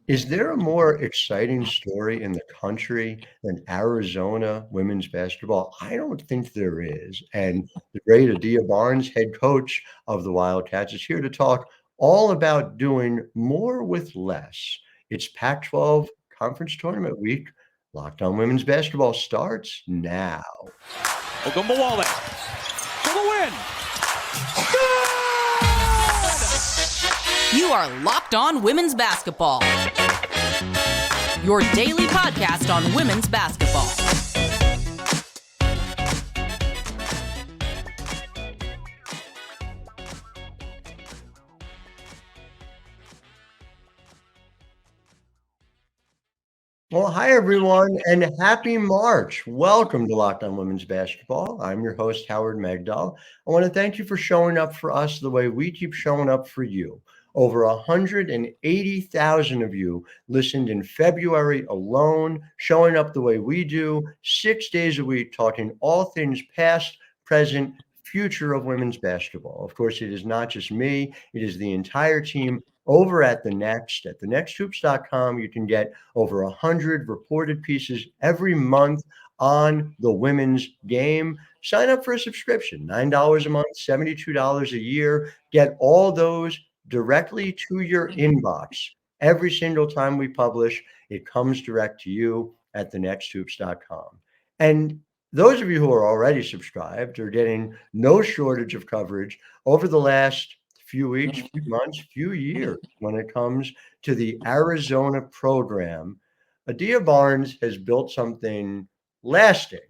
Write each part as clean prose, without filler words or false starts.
Is there a more exciting story in the country than Arizona women's basketball? I don't think there is. And the great Adia Barnes, head coach of the Wildcats, is here to talk all about doing more with less. It's Pac-12 Conference Tournament week. Locked On Women's Basketball starts now. Ogunbowale for the win. You are Locked On Women's Basketball, your daily podcast on women's basketball. Well, hi everyone, and happy March. Welcome to Locked On Women's Basketball. I'm your host, Howard Megdal. I want to thank you for showing up for us the way we keep showing up for you. Over 180,000 of you listened in February alone, showing up the way we do, 6 days a week, talking all things past, present, future of women's basketball. Of course, it is not just me, it is the entire team over at thenexthoops.com. You can get over 100 reported pieces every month on the women's game. Sign up for a subscription, $9 a month, $72 a year. Get all those directly to your inbox. Every single time we publish, it comes direct to you at thenexthoops.com. And those of you who are already subscribed are getting no shortage of coverage over the last few weeks, few months, few years when it comes to the Arizona program. Adia Barnes has built something lasting.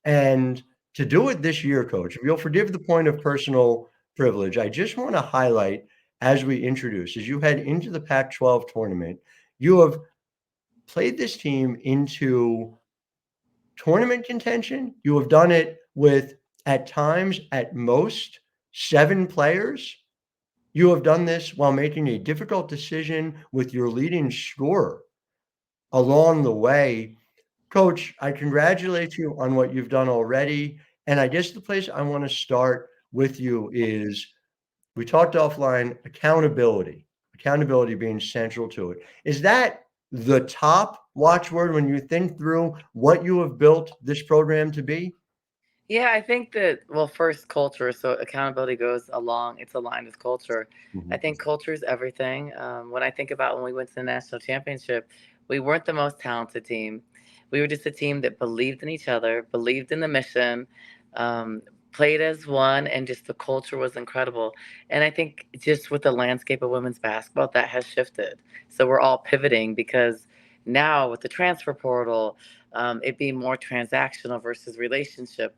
And to do it this year, coach, if you'll forgive the point of personal privilege, I just want to highlight as we introduce, as you head into the Pac-12 tournament, you have played this team into tournament contention. You have done it with, at times, at most, 7 players. You have done this while making a difficult decision with your leading scorer along the way. Coach, I congratulate you on what you've done already. And I guess the place I want to start with you is we talked offline accountability being central to it. Is that the top watchword when you think through what you have built this program to be? Yeah, I think that, well, first, culture. So accountability goes along, it's aligned with culture. I Mhm. think culture is everything. When I think about when we went to the national championship, we weren't the most talented team. We were just a team that believed in each other, believed in the mission, um, played as one, and just the culture was incredible. And I think just with the landscape of women's basketball, that has shifted. So we're all pivoting because now with the transfer portal, it being more transactional versus relationship.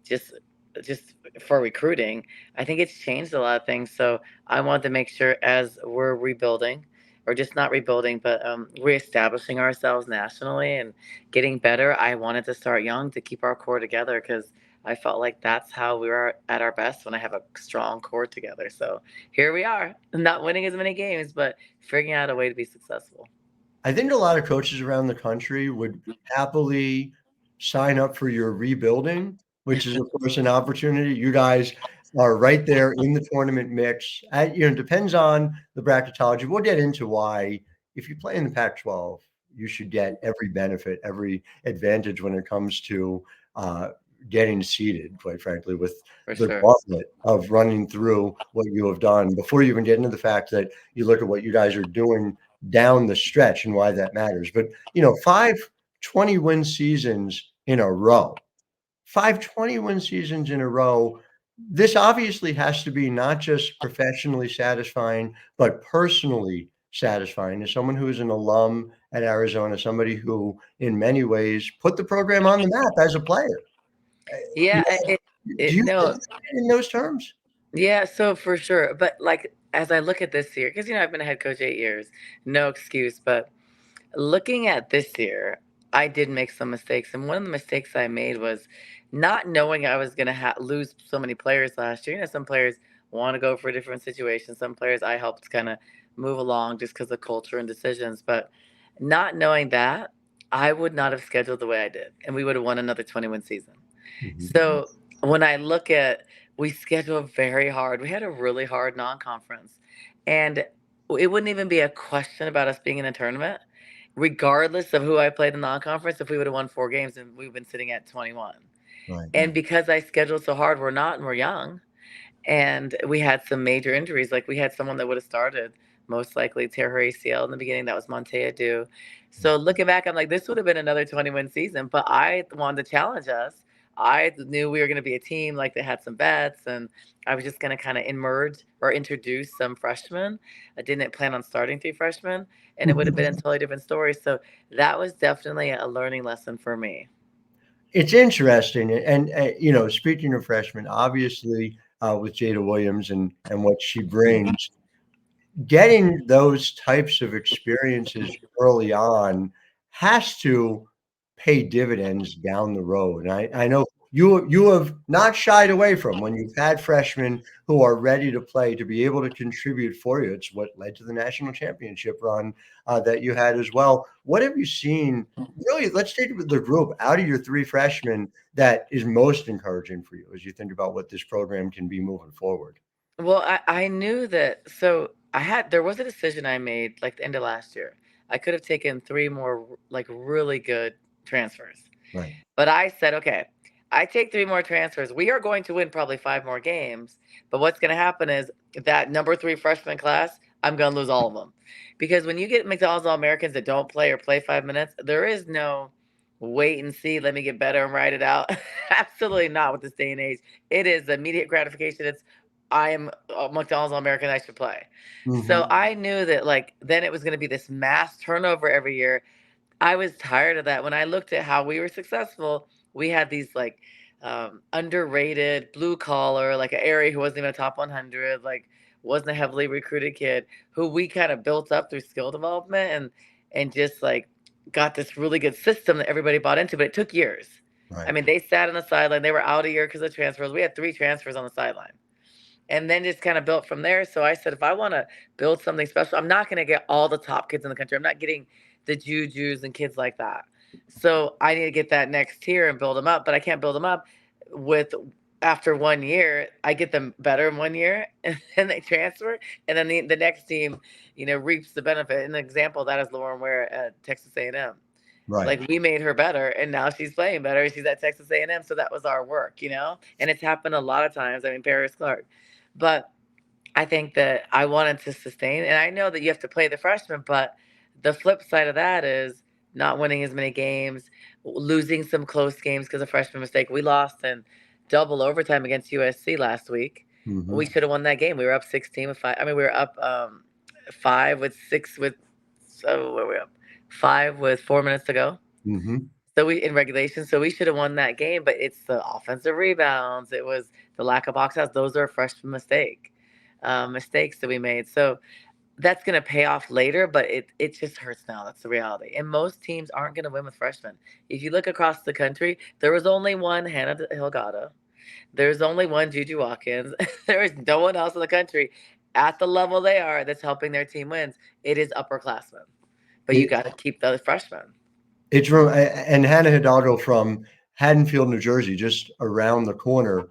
Just just for recruiting, I think it's changed a lot of things. So I want to make sure as we're rebuilding, or just not rebuilding, but reestablishing ourselves nationally and getting better. I wanted to start young to keep our core together because I felt like that's how we were at our best when I have a strong core together. So here we are, not winning as many games, but figuring out a way to be successful. I think a lot of coaches around the country would happily sign up for your rebuilding, which is, of course, an opportunity. You guys are right there in the tournament mix. It depends on the bracketology. We'll get into why, if you play in the Pac-12, you should get every benefit, every advantage when it comes to uh, getting seeded, quite frankly, with For the sure. gauntlet of running through what you have done before you even get into the fact that you look at what you guys are doing down the stretch and why that matters. But, 5 20-win seasons in a row, 5 20-win seasons in a row. This obviously has to be not just professionally satisfying, but personally satisfying as someone who is an alum at Arizona, somebody who, in many ways, put the program on the map as a player. Yeah, Do you think no, of it in those terms? yeah, so for sure. But like as I look at this year, because I've been a head coach 8 years, no excuse. But looking at this year, I did make some mistakes, and one of the mistakes I made was not knowing I was going to lose so many players last year. Some players want to go for a different situation. Some players I helped kind of move along just because of culture and decisions. But not knowing that, I would not have scheduled the way I did, and we would have won another 20-win season. Mhm. So when I we scheduled very hard. We had a really hard non-conference, and it wouldn't even be a question about us being in a tournament, regardless of who I played in non-conference. If we would have won 4 games, and we've been sitting at 21. Right. And because I scheduled so hard, we're not, and we're young. And we had some major injuries. Like, we had someone that would have started, most likely tear her ACL in the beginning. That was Montea Dew. So looking back, I'm like, this would have been another 20-win season. But I wanted to challenge us. I knew we were going to be a team like that had some bets, and I was just going to kind of emerge or introduce some freshmen. I didn't plan on starting 3 freshmen, and it would have been a totally different story. So that was definitely a learning lesson for me. It's interesting, and speaking of freshmen, obviously with Jada Williams and what she brings, getting those types of experiences early on has to pay dividends down the road. And I know you have not shied away from when you've had freshmen who are ready to play to be able to contribute for you. It's what led to the national championship run that you had as well. What have you seen? Really, let's take the group out of your 3 freshmen that is most encouraging for you as you think about what this program can be moving forward. Well, I knew that. So there was a decision I made like the end of last year. I could have taken 3 more like really good transfers. Right. But I said, okay, I take 3 more transfers. We are going to win probably 5 more games. But what's going to happen is that number 3 freshman class, I'm going to lose all of them. Because when you get McDonald's All-Americans that don't play or play 5 minutes, there is no wait and see, let me get better and write it out. Absolutely not with this day and age. It is immediate gratification. It's I am a McDonald's All-American, I should play. So I knew that like then it was going to be this mass turnover every year. I was tired of that. When I looked at how we were successful, we had these like underrated blue collar, like an Ari who wasn't even a top 100, like wasn't a heavily recruited kid who we kind of built up through skill development and just like got this really good system that everybody bought into, but it took years. I Right. mean, they sat on the sideline. They were out a year because of transfers. We had 3 transfers on the sideline and then just kind of built from there. So I said, if I want to build something special, I'm not going to get all the top kids in the country. I'm not getting the Jujus and kids like that. So I need to get that next tier and build them up, but I can't build them up with after 1 year. I get them better in 1 year and then they transfer. And then the next team, reaps the benefit. An example of that is Lauren Ware at Texas A&M. Right. Like we made her better and now she's playing better. She's at Texas A&M. So that was our work, and it's happened a lot of times. I mean, Paris Clark. But I think that I wanted to sustain, and I know that you have to play the freshmen, but the flip side of that is not winning as many games, losing some close games because of freshman mistake. We lost in double overtime against USC last week. We should have won that game. We were up 16 with 5. I mean, we were up 5 with 6 with, so where were we up? 5 with 4 minutes to go. So we in regulation, so we should have won that game, but it's the offensive rebounds. It was the lack of box outs. Those are a freshman mistakes that we made. So that's going to pay off later, but it just hurts now. That's the reality. And most teams aren't going to win with freshmen. If you look across the country, there was only one Hannah Hilgado. There's only one Juju Watkins. There is no one else in the country at the level they are that's helping their team wins. It is upperclassmen, but you got to keep those freshmen. It's from and Hannah Hidalgo from Haddonfield, New Jersey, just around the corner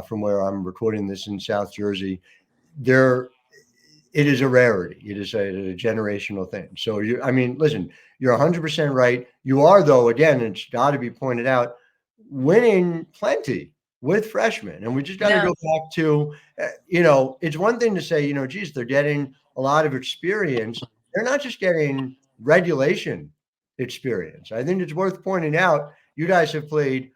from where I'm recording this in South Jersey. It is a rarity. It is a generational thing. So listen, you're 100% right. You are, though, again, it's got to be pointed out, winning plenty with freshmen. And we just got to go back to, it's one thing to say, geez, they're getting a lot of experience. They're not just getting regulation experience. I think it's worth pointing out, you guys have played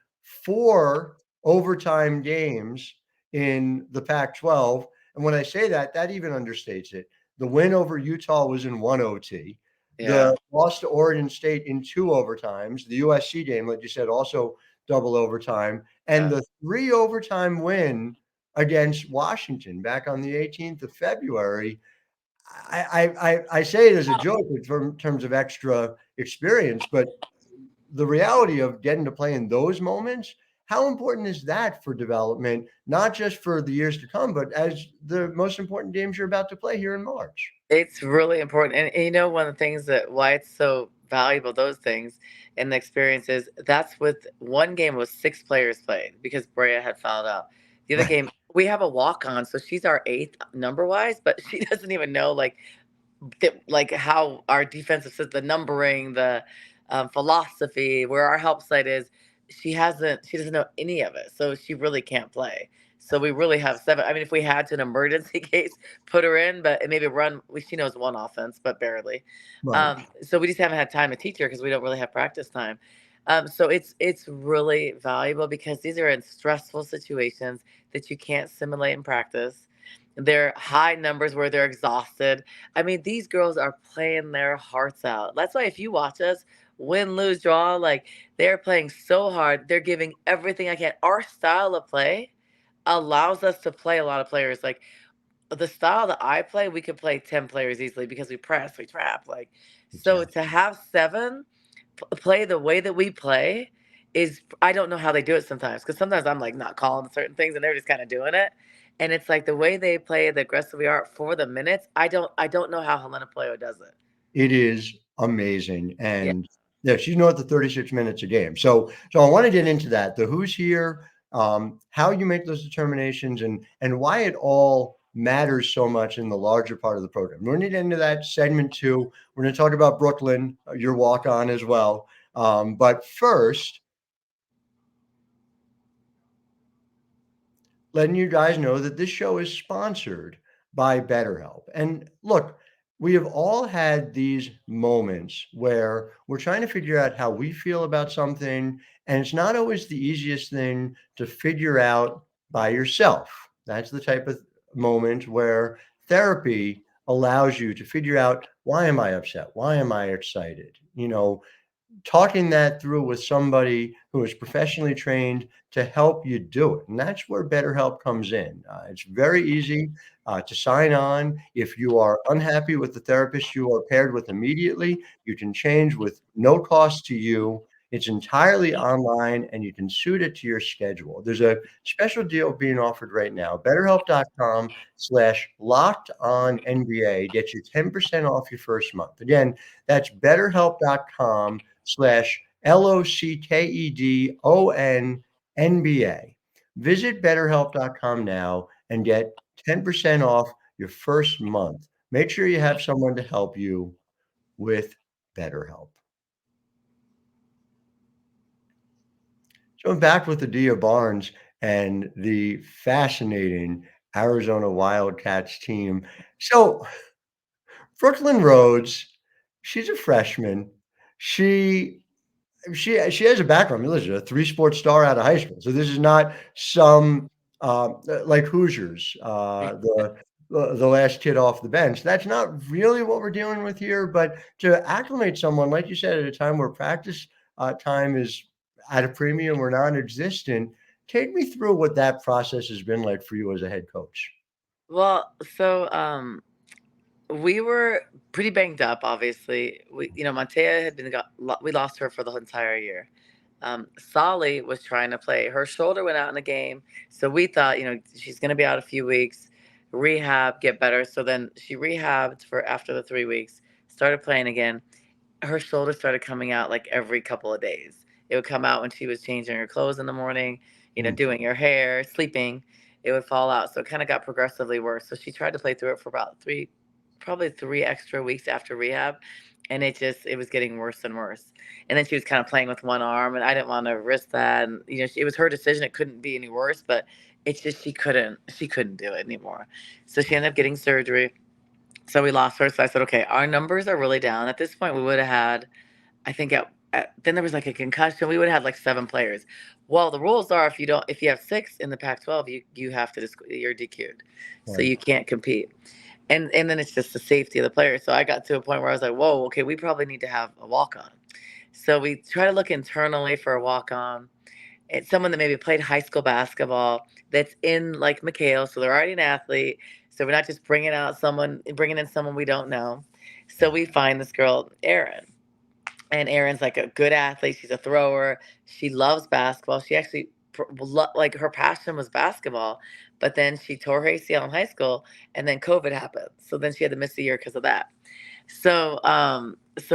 4 overtime games in the Pac-12. And when I say that even understates it. The win over Utah was in 1 OT. Yeah. The loss to Oregon State in 2 overtimes. The USC game, like you said, also double overtime. And the 3 overtime win against Washington back on the 18th of February. I say it as a joke in terms of extra experience, but the reality of getting to play in those moments, how important is that for development, not just for the years to come, but as the most important games you're about to play here in March? It's really important. And one of the things why it's so valuable, those things and the experiences, that's with one game was 6 players played because Brea had fouled out. The other game, we have a walk-on, so she's our 8th number-wise, but she doesn't even know, like, like how our defensive system, the numbering, the philosophy, where our help side is. She doesn't know any of it, so she really can't play. So we really have seven. I mean, if we had to, an emergency case, put her in, but and maybe run. She knows one offense, but barely. Right. So we just haven't had time to teach her because we don't really have practice time. So it's really valuable because these are in stressful situations that you can't simulate in practice. They're high numbers where they're exhausted. I mean, these girls are playing their hearts out. That's why if you watch us, win, lose, draw, like they're playing so hard. They're giving everything I can. Our style of play allows us to play a lot of players. Like the style that I play, we could play 10 players easily because we press, we trap. Like, so Exactly. to have seven play the way that we play is, I don't know how they do it sometimes, because sometimes I'm like not calling certain things and they're just kind of doing it. And it's like the way they play, the aggressive we are for the minutes. I don't know how Helena Playo does it. It is amazing. Yeah. And yeah, she's north of 36 minutes a game. So I want to get into that. The who's here, how you make those determinations and why it all matters so much in the larger part of the program. We're going to get into that segment two. We're going to talk about Brooklyn, your walk on as well. But first, letting you guys know that this show is sponsored by BetterHelp. And look, we have all had these moments where we're trying to figure out how we feel about something, and it's not always the easiest thing to figure out by yourself. That's the type of moment where therapy allows you to figure out, why am I upset? Why am I excited? Talking that through with somebody who is professionally trained to help you do it. And that's where BetterHelp comes in. It's very easy to sign on. If you are unhappy with the therapist you are paired with immediately, you can change with no cost to you. It's entirely online and you can suit it to your schedule. There's a special deal being offered right now. BetterHelp.com/locked on NBA gets you 10% off your first month. Again, that's BetterHelp.com/LOCKEDONNBA. Visit BetterHelp.com now and get 10% off your first month. Make sure you have someone to help you with BetterHelp. So I'm back with Adia Barnes and the fascinating Arizona Wildcats team. So Brooklyn Rhodes, she's a freshman. She she has a background. I mean, listen, a three-sport star out of high school. So this is not some like Hoosiers, the last kid off the bench. That's not really what we're dealing with here. But to acclimate someone, like you said, at a time where practice time is at a premium or non-existent, take me through what that process has been like for you as a head coach. Well, so we were pretty banged up. Obviously, Matea had we lost her for the entire year. Solly was trying to play. Her shoulder went out in the game, so we thought, she's going to be out a few weeks, rehab, get better. So then she rehabbed for after the 3 weeks, started playing again. Her shoulder started coming out like every couple of days. It would come out when she was changing her clothes in the morning, Mm. doing her hair, sleeping. It would fall out. So it kind of got progressively worse. So she tried to play through it for about probably 3 extra weeks after rehab. And it was getting worse and worse. And then she was kind of playing with one arm, and I didn't want to risk that. And, it was her decision. It couldn't be any worse, but it's just, she couldn't do it anymore. So she ended up getting surgery. So we lost her. So I said, okay, our numbers are really down. At this point, we would have had, I think then there was like a concussion. We would have had like 7 players. Well, the rules are if you have 6 in the Pac-12, you have to you're DQ'd, so Right. you can't compete. And then it's just the safety of the player. So I got to a point where I was like, whoa, okay, we probably need to have a walk-on. So we try to look internally for a walk-on. It's someone that maybe played high school basketball that's in like McHale, so they're already an athlete. So we're not just bringing in someone we don't know. So we find this girl, Erin. And Erin's like a good athlete. She's a thrower. She loves basketball. She actually, like, her passion was basketball, but then she tore her ACL in high school, and then COVID happened. So then she had to miss a year because of that. So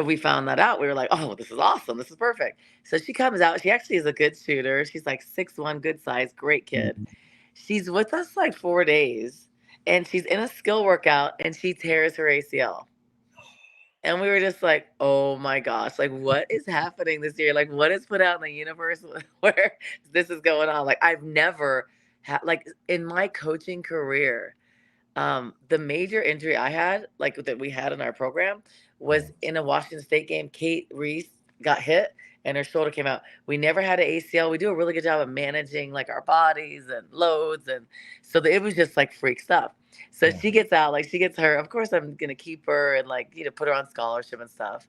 we found that out. We were like, oh, this is awesome. This is perfect. So she comes out. She actually is a good shooter. She's like 6'1", good size, great kid. Mhm. She's with us like 4 days, and she's in a skill workout, and she tears her ACL. And we were just like, oh my gosh, like what is happening this year? Like what is put out in the universe where this is going on? Like I've never had, like in my coaching career, the major injury I had, like that we had in our program, was in a Washington State game. Kate Reese got hit and her shoulder came out. We never had an ACL. We do a really good job of managing like our bodies and loads, and so it was just like freak stuff. So she gets out, like she gets hurt. Of course, I'm gonna keep her and like put her on scholarship and stuff.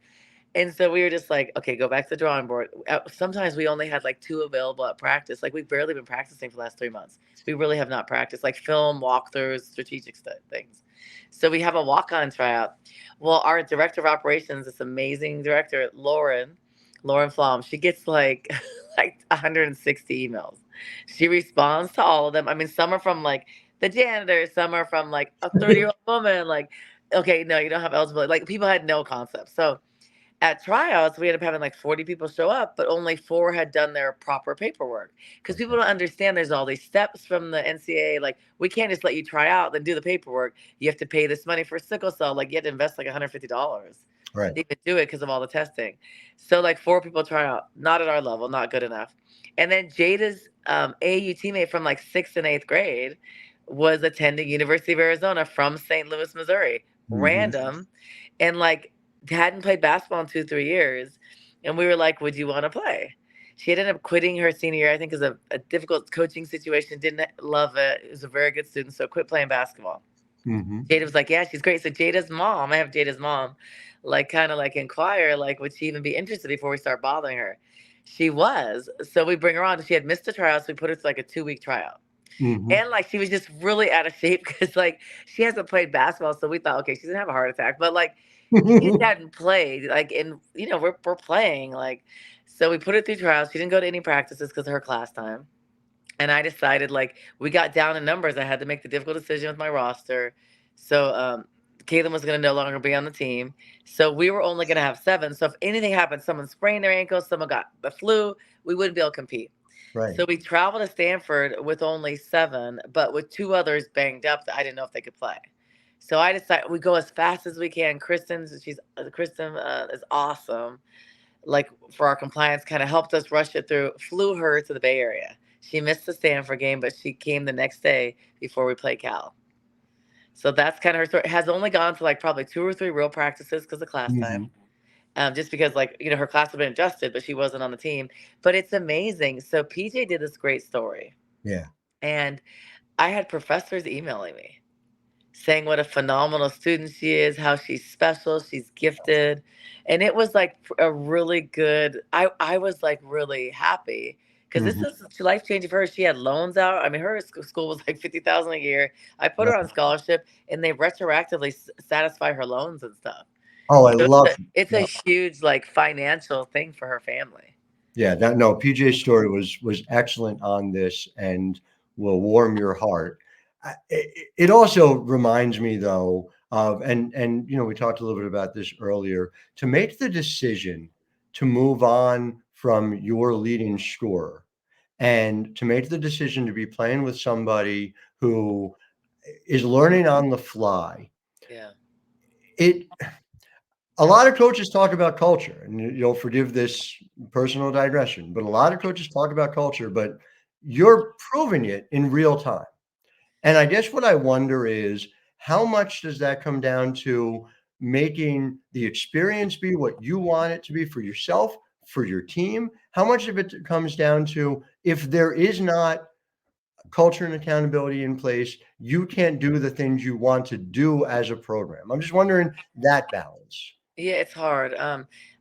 And so we were just like, okay, go back to the drawing board. Sometimes we only had like 2 available at practice. Like we've barely been practicing for the last 3 months. We really have not practiced, like film walkthroughs, strategic things. So we have a walk-on tryout. Well, our director of operations, this amazing director, Lauren Flom, she gets like like 160 emails. She responds to all of them. I mean, some are from like the janitor, some are from like a 30-year-old woman. Like, okay, no, you don't have eligibility. Like people had no concept. So at tryouts, we ended up having like 40 people show up, but only 4 had done their proper paperwork. Because people don't understand there's all these steps from the NCAA. Like, we can't just let you try out, then do the paperwork. You have to pay this money for sickle cell. Like, you have to invest like $150 Right. to even do it because of all the testing. So, like, 4 people try out, not at our level, not good enough. And then Jada's AAU teammate from like 6th and 8th grade was attending University of Arizona from St. Louis, Missouri. Random. And like, hadn't played basketball in 2-3 years, and we were like, would you want to play? She ended up quitting her senior year, I think, is a difficult coaching situation. Didn't love it. It was a very good student, so quit playing basketball. Jada was like, yeah, she's great. So Jada's mom, I have Jada's mom, like kind of like inquire, like, would she even be interested before we start bothering her? She was. So we bring her on. She had missed a tryout, so we put her to like a 2-week tryout. And like she was just really out of shape because like she hasn't played basketball, so we thought, okay, she's gonna have a heart attack. But like she just hadn't played, like, and we're playing, like, so we put her through trials. She didn't go to any practices because of her class time. And I decided, like, we got down in numbers. I had to make the difficult decision with my roster. So Caitlin was going to no longer be on the team. So we were only going to have 7. So if anything happened, someone sprained their ankle, someone got the flu, we wouldn't be able to compete. Right. So we traveled to Stanford with only 7, but with 2 others banged up that I didn't know if they could play. So I decided we go as fast as we can. Kristen is awesome. Like for our compliance, kind of helped us rush it through. Flew her to the Bay Area. She missed the Stanford game, but she came the next day before we played Cal. So that's kind of her story. Has only gone to like probably 2 or 3 real practices because of class time. Just because like her class had been adjusted, but she wasn't on the team. But it's amazing. So PJ did this great story. Yeah. And I had professors emailing me saying what a phenomenal student she is, how she's special, she's gifted. And it was like a really good, I was like really happy because this is life changing for her. She had loans out. I mean, her school was like $50,000 a year. I put her on scholarship and they retroactively satisfy her loans and stuff. Oh, I So love it's a huge like financial thing for her family. Yeah, PJ's story was excellent on this and will warm your heart. It also reminds me though of and we talked a little bit about this earlier, to make the decision to move on from your leading scorer and to make the decision to be playing with somebody who is learning on the fly. Yeah. A lot of coaches talk about culture, and you'll forgive this personal digression, but a lot of coaches talk about culture, but you're proving it in real time. And I guess what I wonder is, how much does that come down to making the experience be what you want it to be for yourself, for your team? How much of it comes down to, if there is not culture and accountability in place, you can't do the things you want to do as a program? I'm just wondering that balance. Yeah, it's hard.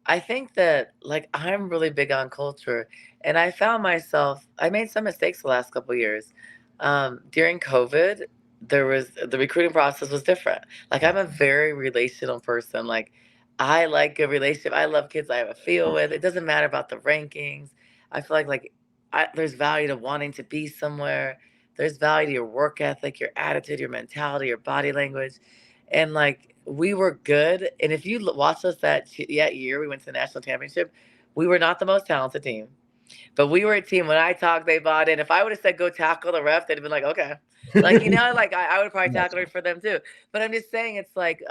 I think that like I'm really big on culture, and I found myself I made some mistakes the last couple of years. During COVID, the recruiting process was different. Like I'm a very relational person. Like I like a relationship. I love kids I have a feel with. It doesn't matter about the rankings. I feel there's value to wanting to be somewhere. There's value to your work ethic, your attitude, your mentality, your body language. And like we were good. And if you watched us that year, we went to the national championship. We were not the most talented team, but we were a team. When I talked, they bought in. If I would have said go tackle the ref, they'd have been like, okay, like like I would probably tackle it for them too. But I'm just saying, it's like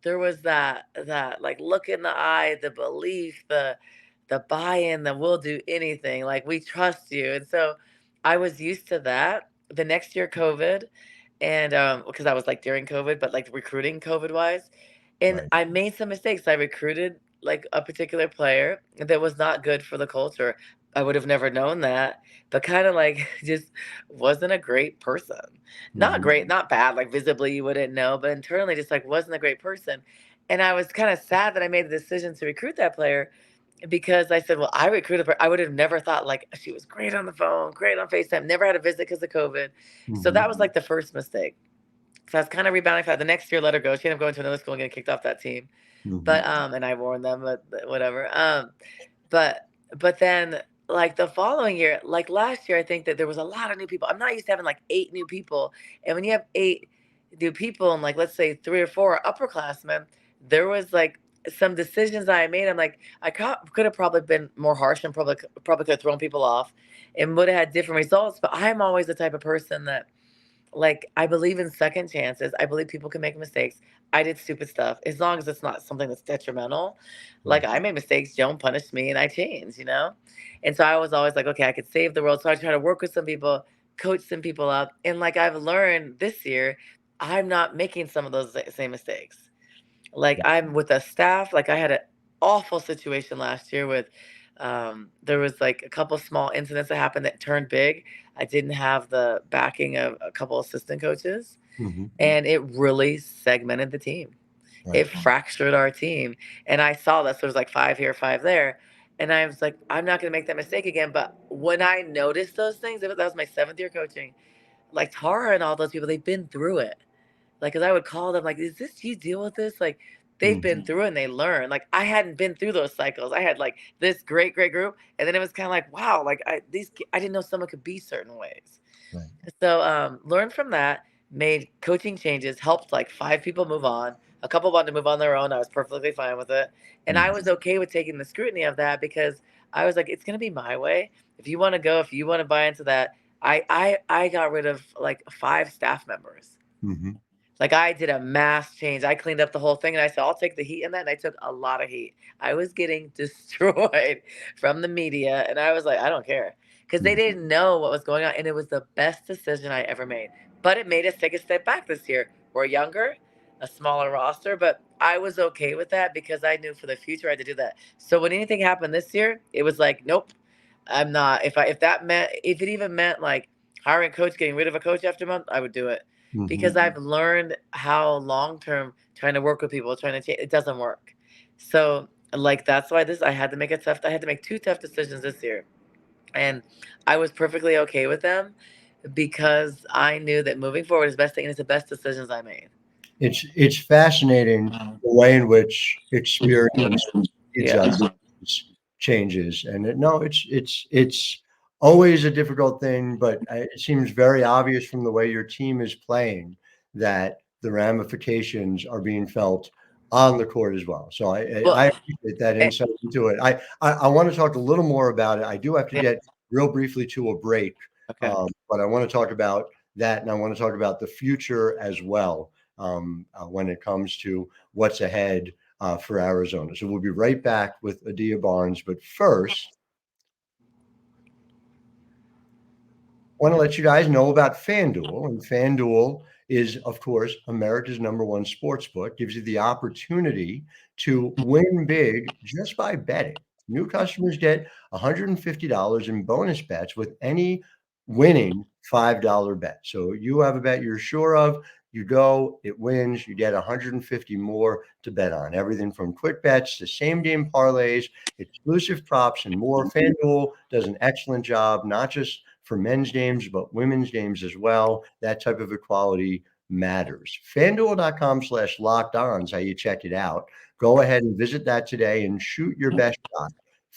there was that like look in the eye, the belief, the buy-in, that we'll do anything, like we trust you. And so I was used to that. The next year, COVID, and because I was like during COVID, but like recruiting COVID wise, and Right. I made some mistakes. I recruited like a particular player that was not good for the culture. I would have never known that, but kind of like just wasn't a great person. Not Mhm. great, not bad, like visibly you wouldn't know, but internally just like wasn't a great person. And I was kind of sad that I made the decision to recruit that player because I said, well, I recruited her. I would have never thought like she was great on the phone, great on FaceTime, never had a visit because of COVID. So Mhm. that was like the first mistake. So I was kind of rebounding for that. The next year, let her go. She ended up going to another school and getting kicked off that team. Mhm. But and I warned them, but whatever. But but then like the following year, like last year, I think that there was a lot of new people. I'm not used to having like 8 new people, and when you have 8 new people and like let's say 3 or 4 are upperclassmen, there was like some decisions I made. I'm like could have probably been more harsh and probably could have thrown people off, and would have had different results. But I'm always the type of person that like, I believe in second chances. I believe people can make mistakes. I did stupid stuff as long as it's not something that's detrimental. Like, Right. I made mistakes, don't punish me, and I changed, you know? And so I was always like, okay, I could save the world. So I try to work with some people, coach some people up. And like I've learned this year, I'm not making some of those same mistakes. Like I'm with a staff, like I had an awful situation last year with there was like a couple small incidents that happened that turned big. I didn't have the backing of a couple assistant coaches, Mhm. and it really segmented the team. Right. It fractured our team. And I saw that. So there was like 5 here, 5 there. And I was like, I'm not going to make that mistake again. But when I noticed those things, that was my 7th year coaching, like Tara and all those people, they've been through it. Like, 'cause I would call them like, "Is this you deal with this?" Like, they've been Mhm. through it and they learn. Like, I hadn't been through those cycles. I had like this great, great group, and then it was kind of like, wow, like I didn't know someone could be certain ways. Right. So, learned from that, made coaching changes, helped like 5 people move on. A couple wanted to move on their own. I was perfectly fine with it, and I Mhm. was okay with taking the scrutiny of that because I was like, it's gonna be my way. If you want to go, if you want to buy into that, I got rid of like 5 staff members. Mhm. Like I did a mass change. I cleaned up the whole thing and I said, I'll take the heat in that. And I took a lot of heat. I was getting destroyed from the media. And I was like, I don't care. Because they Mhm. didn't know what was going on. And it was the best decision I ever made. But it made us take a step back this year. We're younger, a smaller roster, but I was okay with that because I knew for the future I had to do that. So when anything happened this year, it was like, nope, I'm not. If it even meant like hiring a coach, getting rid of a coach after a month, I would do it because Mhm. I've learned how long term trying to work with people, trying to change, it doesn't work. So like that's why this I had to make a tough. I had to make 2 tough decisions this year, and I was perfectly okay with them because I knew that moving forward is the best thing, and it's the best decisions I made. It's fascinating the way in which experience leads Yeah. us to these changes, and no, it's always a difficult thing, but it seems very obvious from the way your team is playing that the ramifications are being felt on the court as well. So I Well, appreciate that eh, insight into it. I want to talk a little more about it. I do have to yeah. get real briefly to a break, Okay. but I want to talk about that, and I want to talk about the future as well when it comes to what's ahead for Arizona. So we'll be right back with Adia Barnes. But first, I want to let you guys know about FanDuel. And FanDuel is, of course, America's #1 sports book, gives you the opportunity to win big just by betting. New customers get $150 in bonus bets with any winning $5 bet. So you have a bet you're sure of, you go, it wins, you get 150 more to bet on. Everything from quick bets to same game parlays, exclusive props, and more. FanDuel does an excellent job, not just for men's games, but women's games as well. That type of equality matters. FanDuel.com/locked on is how you check it out. Go ahead and visit that today and shoot your best shot.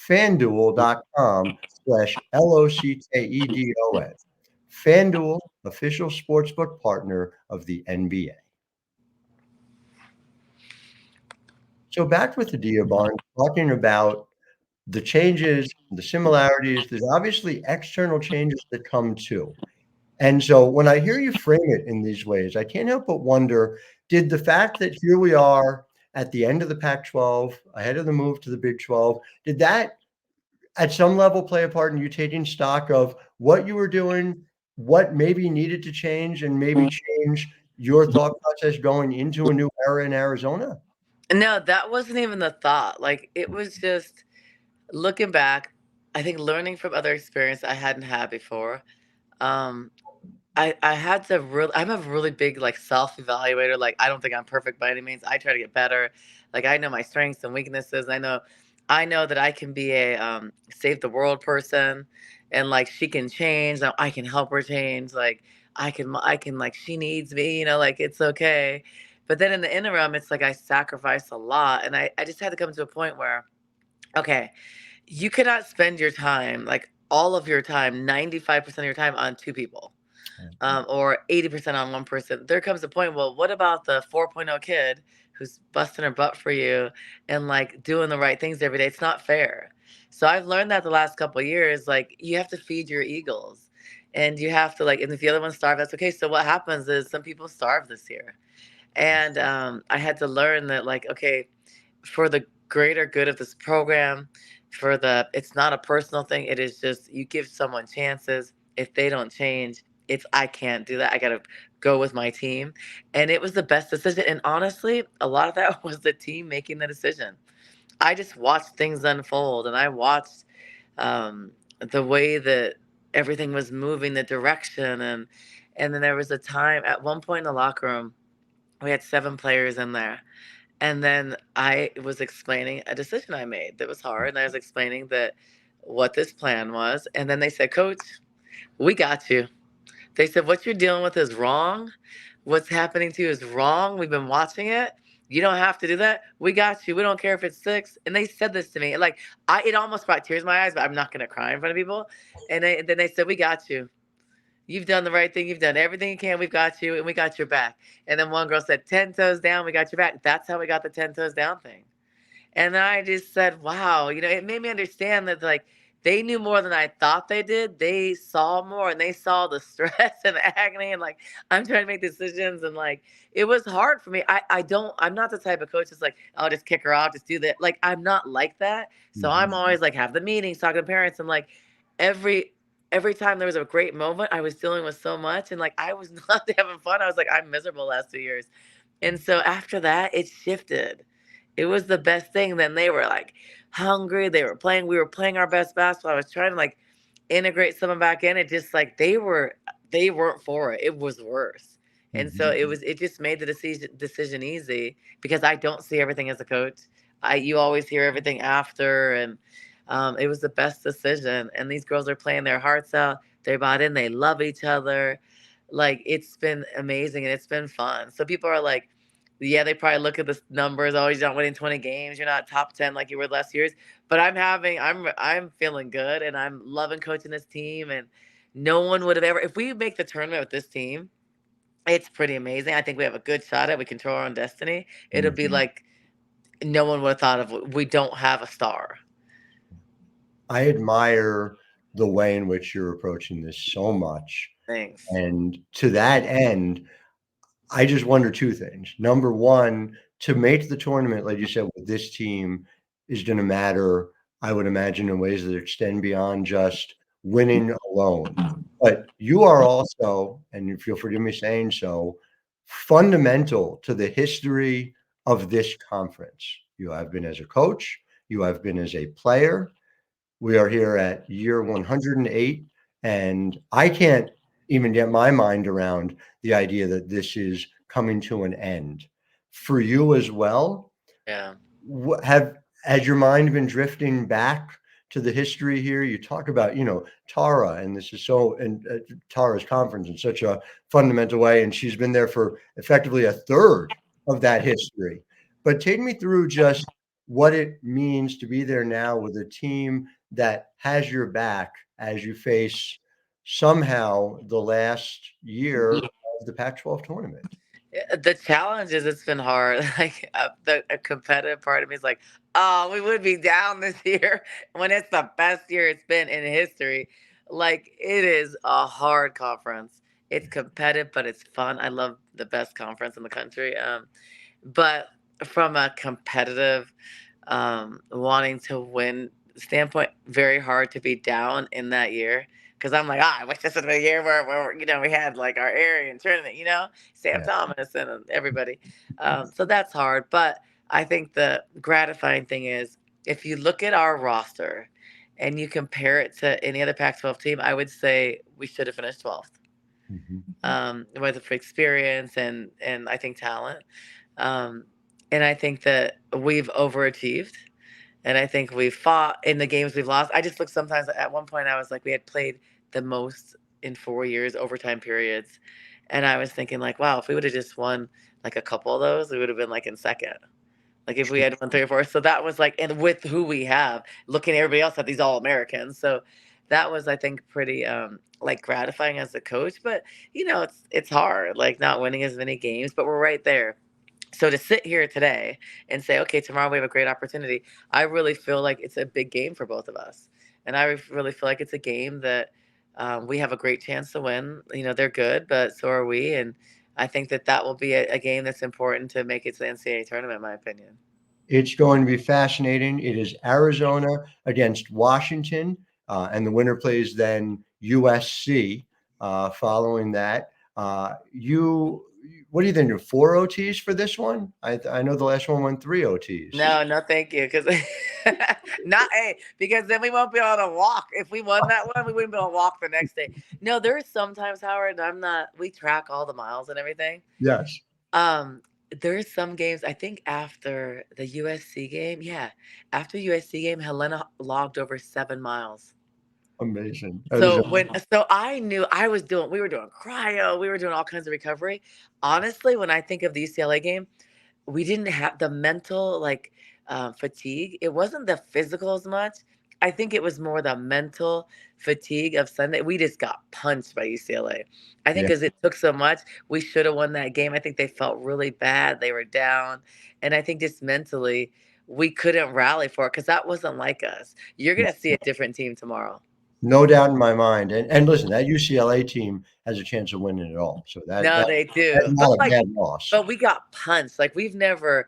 FanDuel.com/LOCKEDON. FanDuel, official sportsbook partner of the NBA. So back with Adia Barnes, talking about the changes, the similarities. There's obviously external changes that come too. And so when I hear you frame it in these ways, I can't help but wonder, did the fact that here we are at the end of the Pac-12, ahead of the move to the Big 12. Did that at some level play a part in you taking stock of what you were doing, what maybe needed to change, and maybe change your thought process going into a new era in Arizona? No, that wasn't even the thought. Like, it was just looking back, I think learning from other experience I hadn't had before. Um, I had to really, I'm a really big like self evaluator. Like, I don't think I'm perfect by any means. I try to get better. Like, I know my strengths and weaknesses. I know that I can be a save the world person, and like she can change. I can help her change. Like, I can like she needs me. Like it's okay. But then in the interim, it's like I sacrifice a lot, and I just had to come to a point where, okay, you cannot spend your time, like all of your time, 95% of your time on two people, or 80% on one person. There comes a point, well, what about the 4.0 kid who's busting her butt for you and like doing the right things every day? It's not fair. So I've learned that the last couple of years, like you have to feed your eagles, and you have to like, and if the other ones starve, that's okay. So what happens is some people starve this year. And I had to learn that, like, okay, for the greater good of this program, it's not a personal thing. It is just you give someone chances. If they don't change, I can't do that. I got to go with my team. And it was the best decision. And honestly, a lot of that was the team making the decision. I just watched things unfold, and I watched the way that everything was moving, the direction. And then there was a time at one point in the locker room, we had 7 players in there. And then I was explaining a decision I made that was hard. And I was explaining that what this plan was. And then they said, Coach, we got you. They said, what you're dealing with is wrong. What's happening to you is wrong. We've been watching it. You don't have to do that. We got you. We don't care if it's 6. And they said this to me. Like, it almost brought tears in my eyes, but I'm not going to cry in front of people. And then they said, we got you. You've done the right thing. You've done everything you can. We've got you, and we got your back. And then one girl said, 10 toes down, we got your back. That's how we got the 10 toes down thing. And then I just said, wow, it made me understand that, like, they knew more than I thought they did. They saw more, and they saw the stress and agony, and like, I'm trying to make decisions, and like, it was hard for me. I'm not the type of coach that's like, I'll just kick her off, just do that. Like, I'm not like that. So I'm always like, have the meetings, talking to parents, and like, every time there was a great moment, I was dealing with so much, and like, I was not having fun. I was like, I'm miserable last 2 years. And so after that, it shifted. It was the best thing. Then they were like hungry. We were playing our best basketball. I was trying to like integrate someone back in. It just like they weren't for it. It was worse. And so it just made the decision easy, because I don't see everything as a coach. You always hear everything after, and it was the best decision. And these girls are playing their hearts out. They bought in. They love each other. Like, it's been amazing, and it's been fun. So people are like, yeah, they probably look at the numbers. Oh, you're not winning 20 games. You're not top 10 like you were last year's. But I'm feeling good, and I'm loving coaching this team. And no one would have ever, if we make the tournament with this team, it's pretty amazing. I think we have a good shot at it. We control our own destiny. It'll be like no one would have thought of. We don't have a star. I admire the way in which you're approaching this so much. Thanks. And to that end, I just wonder 2 things. Number 1, to make the tournament, like you said, with this team is going to matter, I would imagine, in ways that extend beyond just winning alone. But you are also, and if you'll forgive me saying so, fundamental to the history of this conference. You have been as a coach, you have been as a player. We are here at year 108, and I can't even get my mind around the idea that this is coming to an end. For you as well, Yeah. has your mind been drifting back to the history here? You talk about, Tara, and this is so, and Tara's conference in such a fundamental way, and she's been there for effectively a third of that history. But take me through just what it means to be there now with a team that has your back as you face somehow the last year of the Pac-12 tournament. The challenge is, it's been hard. Like, the competitive part of me is like, oh, we would be down this year when it's the best year it's been in history. Like, it is a hard conference. It's competitive, but it's fun. I love the best conference in the country. But from a competitive, wanting to win standpoint, very hard to be down in that year. Because I'm like, I wish this was the year where we had like our area and tournament, Sam Yeah. Thomas and everybody. So that's hard. But I think the gratifying thing is if you look at our roster and you compare it to any other Pac-12 team, I would say we should have finished 12th. Whether for experience and I think talent. And I think that we've overachieved. And I think we've fought in the games we've lost. I just look sometimes at one point, I was like, we had played the most in 4 years, overtime periods. And I was thinking like, wow, if we would have just won like a couple of those, we would have been like in second. Like if we had won 3 or 4. So that was like, and with who we have, looking at everybody else at these All-Americans. So that was, I think, pretty like gratifying as a coach. But, it's hard, like not winning as many games, but we're right there. So to sit here today and say, okay, tomorrow we have a great opportunity, I really feel like it's a big game for both of us. And I really feel like it's a game that we have a great chance to win. They're good, but so are we. And I think that will be a game that's important to make it to the NCAA tournament, in my opinion. It's going to be fascinating. It is Arizona against Washington, and the winner plays then USC following that. What do you think? 4 OTs for this one? I know the last one went 3 OTs. No, thank you. Because because then we won't be able to walk. If we won that one, we wouldn't be able to walk the next day. No, there's sometimes, Howard, we track all the miles and everything. Yes. There's some games, I think after the USC game. Yeah. After USC game, Helena logged over 7 miles. Amazing. So I knew we were doing cryo, we were doing all kinds of recovery. Honestly, when I think of the UCLA game, we didn't have the mental fatigue. It wasn't the physical as much. I think it was more the mental fatigue of Sunday. We just got punched by UCLA. I think because it took so much, we should have won that game. I think they felt really bad. They were down. And I think just mentally, we couldn't rally for it because that wasn't like us. You're going to see a different team tomorrow. No doubt in my mind. And listen, that UCLA team has a chance of winning it all. So they do. That's not a bad loss. But we got punched. Like we've never.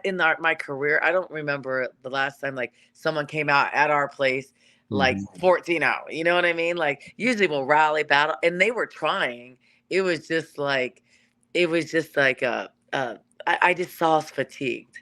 In my career, I don't remember the last time like someone came out at our place like 14-0. You know what I mean? Like usually we'll rally, battle, and they were trying. It was just like I just saw us fatigued.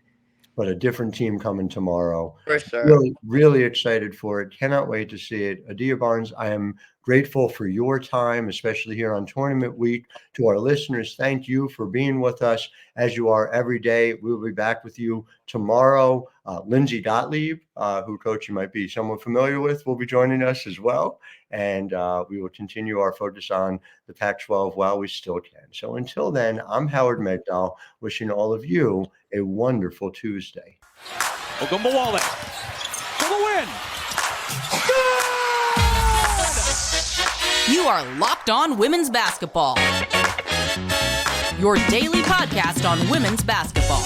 But a different team coming tomorrow. For sure. Really, really excited for it. Cannot wait to see it. Adia Barnes, I am grateful for your time, especially here on tournament week. To our listeners, thank you for being with us as you are every day. We'll be back with you tomorrow. Lindsay Gottlieb, who coach you might be somewhat familiar with, will be joining us as well. And we will continue our focus on the Pac-12 while we still can. So until then, I'm Howard Megdal, wishing all of you a wonderful Tuesday. Ogunbowale for the win. You are Locked On Women's Basketball, your daily podcast on women's basketball.